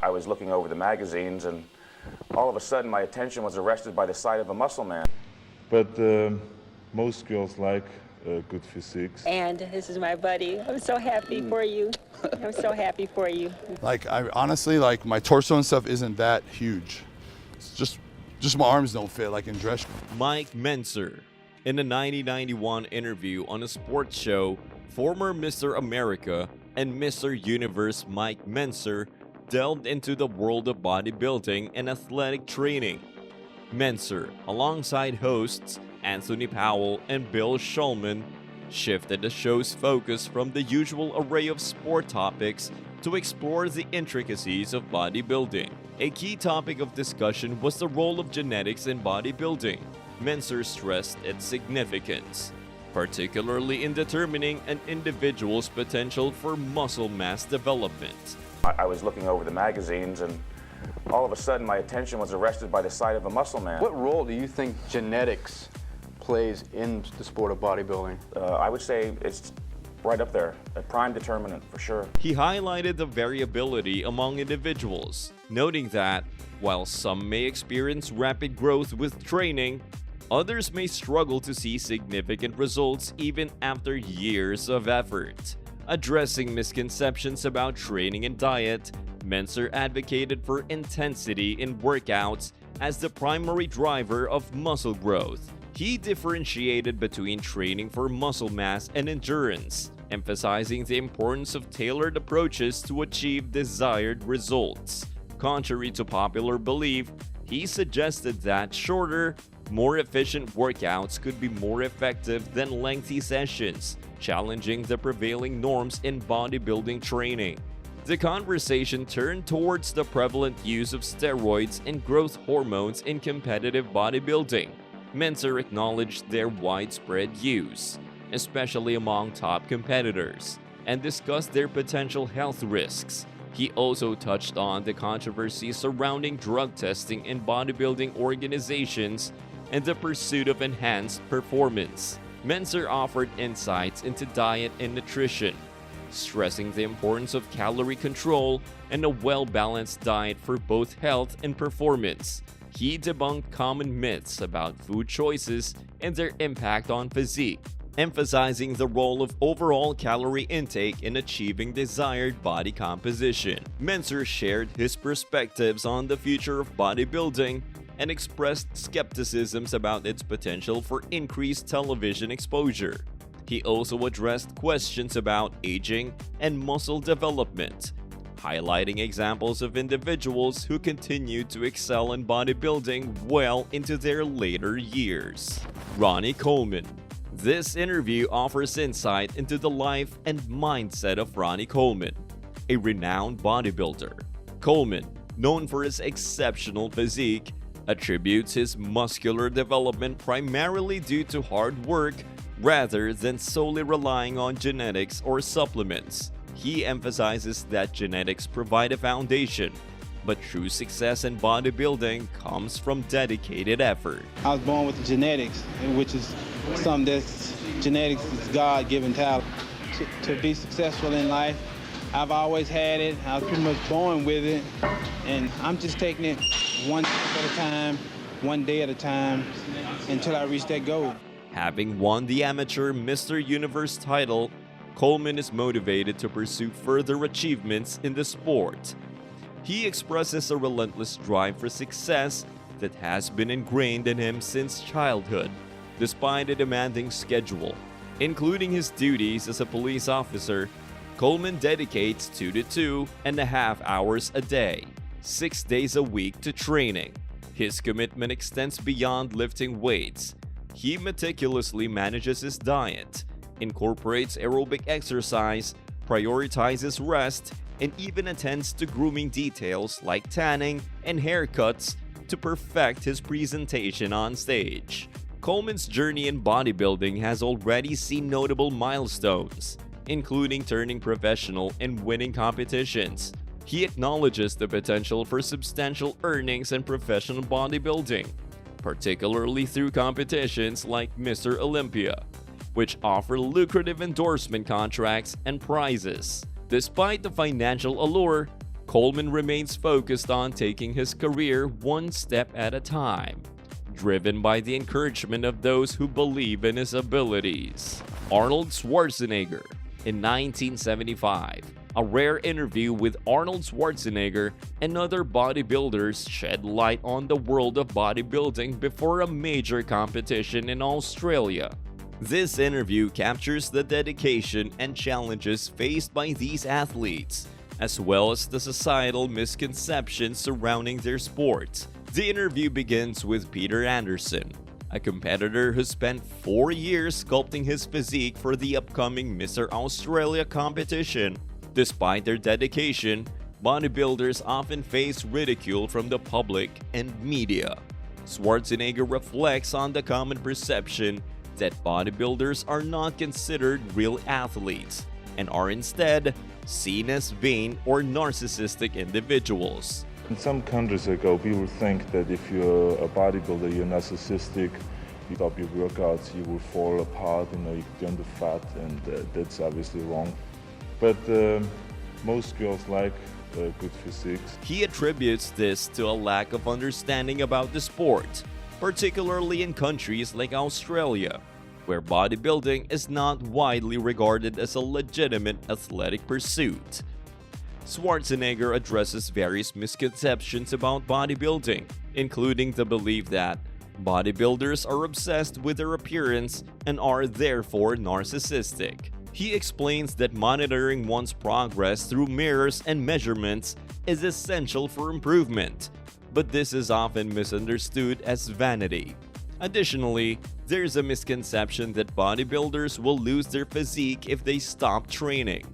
I was looking over the magazines, and all of a sudden my attention was arrested by the sight of a muscle man. But most girls like good physiques. And this is my buddy. I'm so happy for you. I'm so happy for you. Like, I honestly, like, my torso and stuff isn't that huge. It's just my arms don't fit, like in dress. Mike Mentzer. In a 1991 interview on a sports show, former Mr. America and Mr. Universe Mike Mentzer delved into the world of bodybuilding and athletic training. Mentzer, alongside hosts Anthony Powell and Bill Shulman, shifted the show's focus from the usual array of sport topics to explore the intricacies of bodybuilding. A key topic of discussion was the role of genetics in bodybuilding. Mentzer stressed its significance, particularly in determining an individual's potential for muscle mass development. I was looking over the magazines, and all of a sudden my attention was arrested by the sight of a muscle man. What role do you think genetics plays in the sport of bodybuilding? I would say it's right up there, a prime determinant for sure. He highlighted the variability among individuals, noting that while some may experience rapid growth with training, others may struggle to see significant results even after years of effort. Addressing misconceptions about training and diet, Mentzer advocated for intensity in workouts as the primary driver of muscle growth. He differentiated between training for muscle mass and endurance, emphasizing the importance of tailored approaches to achieve desired results. Contrary to popular belief, he suggested that shorter, more efficient workouts could be more effective than lengthy sessions, challenging the prevailing norms in bodybuilding training. The conversation turned towards the prevalent use of steroids and growth hormones in competitive bodybuilding. Mentzer acknowledged their widespread use, especially among top competitors, and discussed their potential health risks. He also touched on the controversy surrounding drug testing in bodybuilding organizations and the pursuit of enhanced performance. Mentzer offered insights into diet and nutrition, stressing the importance of calorie control and a well-balanced diet for both health and performance. He debunked common myths about food choices and their impact on physique, emphasizing the role of overall calorie intake in achieving desired body composition. Mentzer shared his perspectives on the future of bodybuilding and expressed skepticisms about its potential for increased television exposure. He also addressed questions about aging and muscle development, highlighting examples of individuals who continued to excel in bodybuilding well into their later years. Ronnie Coleman. This interview offers insight into the life and mindset of Ronnie Coleman, a renowned bodybuilder. Coleman, known for his exceptional physique, attributes his muscular development primarily due to hard work rather than solely relying on genetics or supplements. He emphasizes that genetics provide a foundation, but true success in bodybuilding comes from dedicated effort. I was born with the genetics, which is something that's genetics is God-given talent. To be successful in life, I've always had it. I was pretty much born with it, and I'm just taking it one step at a time, one day at a time, until I reach that goal. Having won the amateur Mr. Universe title, Coleman is motivated to pursue further achievements in the sport. He expresses a relentless drive for success that has been ingrained in him since childhood, despite a demanding schedule. Including his duties as a police officer, Coleman dedicates 2 to 2.5 hours a day, 6 days a week to training. His commitment extends beyond lifting weights. He meticulously manages his diet, incorporates aerobic exercise, prioritizes rest, and even attends to grooming details like tanning and haircuts to perfect his presentation on stage. Coleman's journey in bodybuilding has already seen notable milestones, including turning professional and winning competitions. He acknowledges the potential for substantial earnings in professional bodybuilding, particularly through competitions like Mr. Olympia, which offer lucrative endorsement contracts and prizes. Despite the financial allure, Coleman remains focused on taking his career one step at a time, driven by the encouragement of those who believe in his abilities. Arnold Schwarzenegger. In 1975, a rare interview with Arnold Schwarzenegger and other bodybuilders shed light on the world of bodybuilding before a major competition in Australia. This interview captures the dedication and challenges faced by these athletes, as well as the societal misconceptions surrounding their sport. The interview begins with Peter Anderson, a competitor who spent 4 years sculpting his physique for the upcoming Mr. Australia competition. Despite their dedication, bodybuilders often face ridicule from the public and media. Schwarzenegger reflects on the common perception that bodybuilders are not considered real athletes and are instead seen as vain or narcissistic individuals. In some countries ago, people think that if you're a bodybuilder, you're narcissistic, you stop your workouts, you will fall apart, you turn to fat, and that's obviously wrong. But most girls like good physiques. He attributes this to a lack of understanding about the sport, particularly in countries like Australia, where bodybuilding is not widely regarded as a legitimate athletic pursuit. Schwarzenegger addresses various misconceptions about bodybuilding, including the belief that bodybuilders are obsessed with their appearance and are therefore narcissistic. He explains that monitoring one's progress through mirrors and measurements is essential for improvement, but this is often misunderstood as vanity. Additionally, there's a misconception that bodybuilders will lose their physique if they stop training,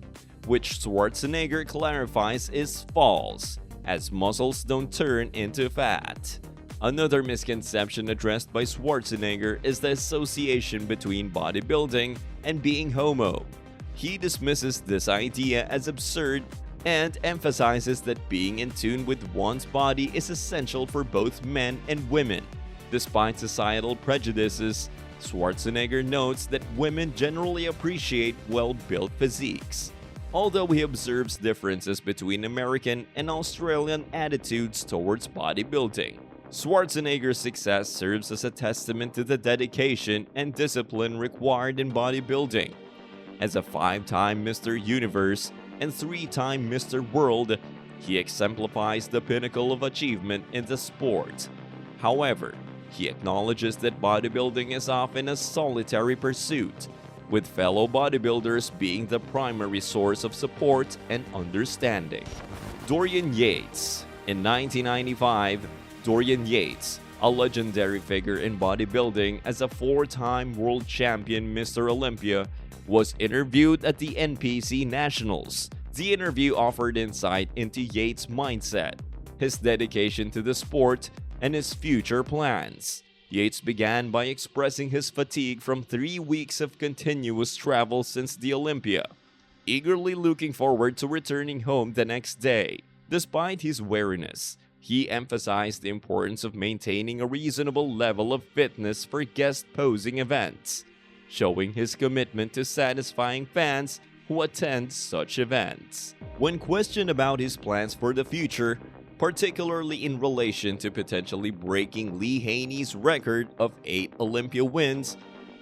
which Schwarzenegger clarifies is false, as muscles don't turn into fat. Another misconception addressed by Schwarzenegger is the association between bodybuilding and being homo. He dismisses this idea as absurd and emphasizes that being in tune with one's body is essential for both men and women. Despite societal prejudices, Schwarzenegger notes that women generally appreciate well-built physiques, although he observes differences between American and Australian attitudes towards bodybuilding. Schwarzenegger's success serves as a testament to the dedication and discipline required in bodybuilding. As a 5-time Mr. Universe and 3-time Mr. World, he exemplifies the pinnacle of achievement in the sport. However, he acknowledges that bodybuilding is often a solitary pursuit, with fellow bodybuilders being the primary source of support and understanding. Dorian Yates. In 1995, Dorian Yates, a legendary figure in bodybuilding as a 4-time world champion Mr. Olympia, was interviewed at the NPC Nationals. The interview offered insight into Yates' mindset, his dedication to the sport, and his future plans. Yates began by expressing his fatigue from 3 weeks of continuous travel since the Olympia, eagerly looking forward to returning home the next day. Despite his weariness, he emphasized the importance of maintaining a reasonable level of fitness for guest posing events, showing his commitment to satisfying fans who attend such events. When questioned about his plans for the future, particularly in relation to potentially breaking Lee Haney's record of 8 Olympia wins,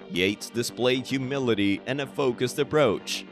Yates displayed humility and a focused approach.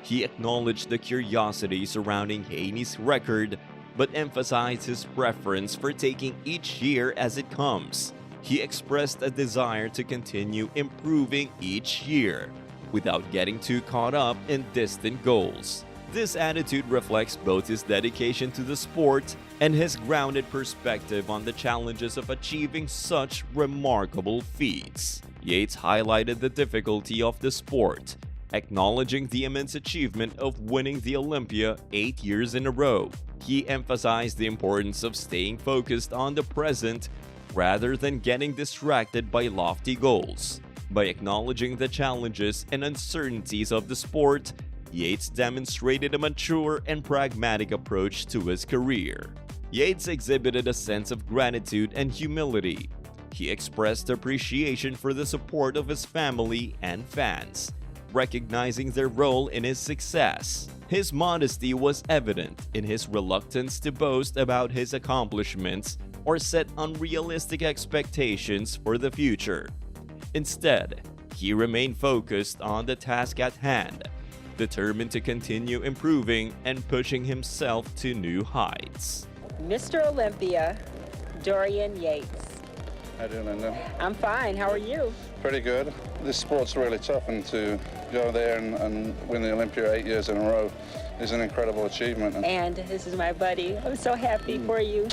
He acknowledged the curiosity surrounding Haney's record, but emphasized his preference for taking each year as it comes. He expressed a desire to continue improving each year, without getting too caught up in distant goals. This attitude reflects both his dedication to the sport and his grounded perspective on the challenges of achieving such remarkable feats. Yates highlighted the difficulty of the sport, acknowledging the immense achievement of winning the Olympia 8 years in a row. He emphasized the importance of staying focused on the present rather than getting distracted by lofty goals. By acknowledging the challenges and uncertainties of the sport, Yates demonstrated a mature and pragmatic approach to his career. Yates exhibited a sense of gratitude and humility. He expressed appreciation for the support of his family and fans, recognizing their role in his success. His modesty was evident in his reluctance to boast about his accomplishments or set unrealistic expectations for the future. Instead, he remained focused on the task at hand, determined to continue improving and pushing himself to new heights. Mr. Olympia, Dorian Yates. How you doing, Linda? I'm fine. How are you? Pretty good. This sport's really tough, and to go there and win the Olympia 8 years in a row is an incredible achievement. And this is my buddy. I'm so happy for you.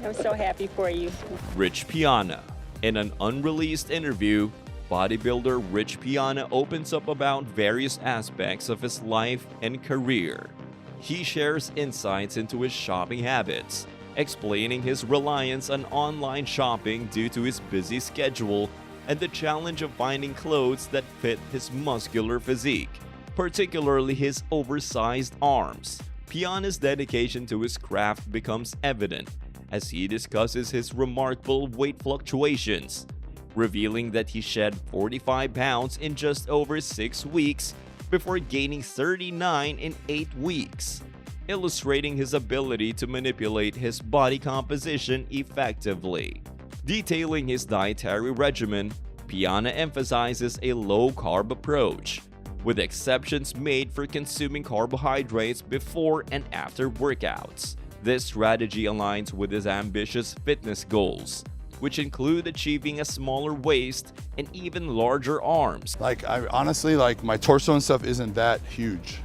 I'm so happy for you. Rich Piana. In an unreleased interview, bodybuilder Rich Piana opens up about various aspects of his life and career. He shares insights into his shopping habits, explaining his reliance on online shopping due to his busy schedule and the challenge of finding clothes that fit his muscular physique, particularly his oversized arms. Piana's dedication to his craft becomes evident as he discusses his remarkable weight fluctuations, revealing that he shed 45 pounds in just over 6 weeks before gaining 39 in 8 weeks, illustrating his ability to manipulate his body composition effectively. Detailing his dietary regimen, Piana emphasizes a low-carb approach, with exceptions made for consuming carbohydrates before and after workouts. This strategy aligns with his ambitious fitness goals, which include achieving a smaller waist and even larger arms. Like, I honestly, like, my torso and stuff isn't that huge.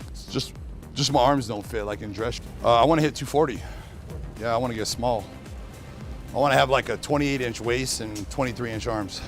It's just my arms don't fit, like in dress. I want to hit 240. Yeah, I want to get small. I want to have like a 28-inch waist and 23-inch arms.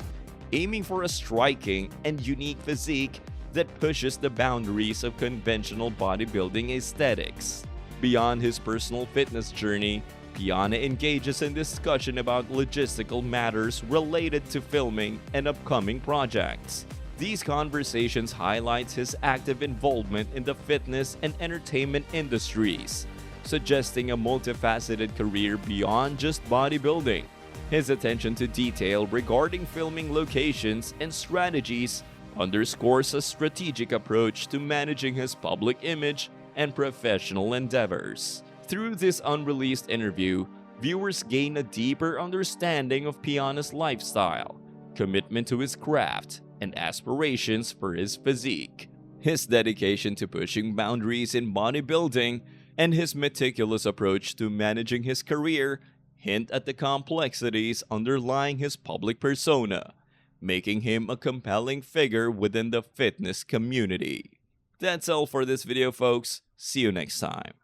Aiming for a striking and unique physique that pushes the boundaries of conventional bodybuilding aesthetics. Beyond his personal fitness journey, Piana engages in discussion about logistical matters related to filming and upcoming projects. These conversations highlight his active involvement in the fitness and entertainment industries, suggesting a multifaceted career beyond just bodybuilding. His attention to detail regarding filming locations and strategies underscores a strategic approach to managing his public image and professional endeavors. Through this unreleased interview, viewers gain a deeper understanding of Piana's lifestyle, commitment to his craft, and aspirations for his physique. His dedication to pushing boundaries in bodybuilding and his meticulous approach to managing his career hint at the complexities underlying his public persona, making him a compelling figure within the fitness community. That's all for this video, folks. See you next time.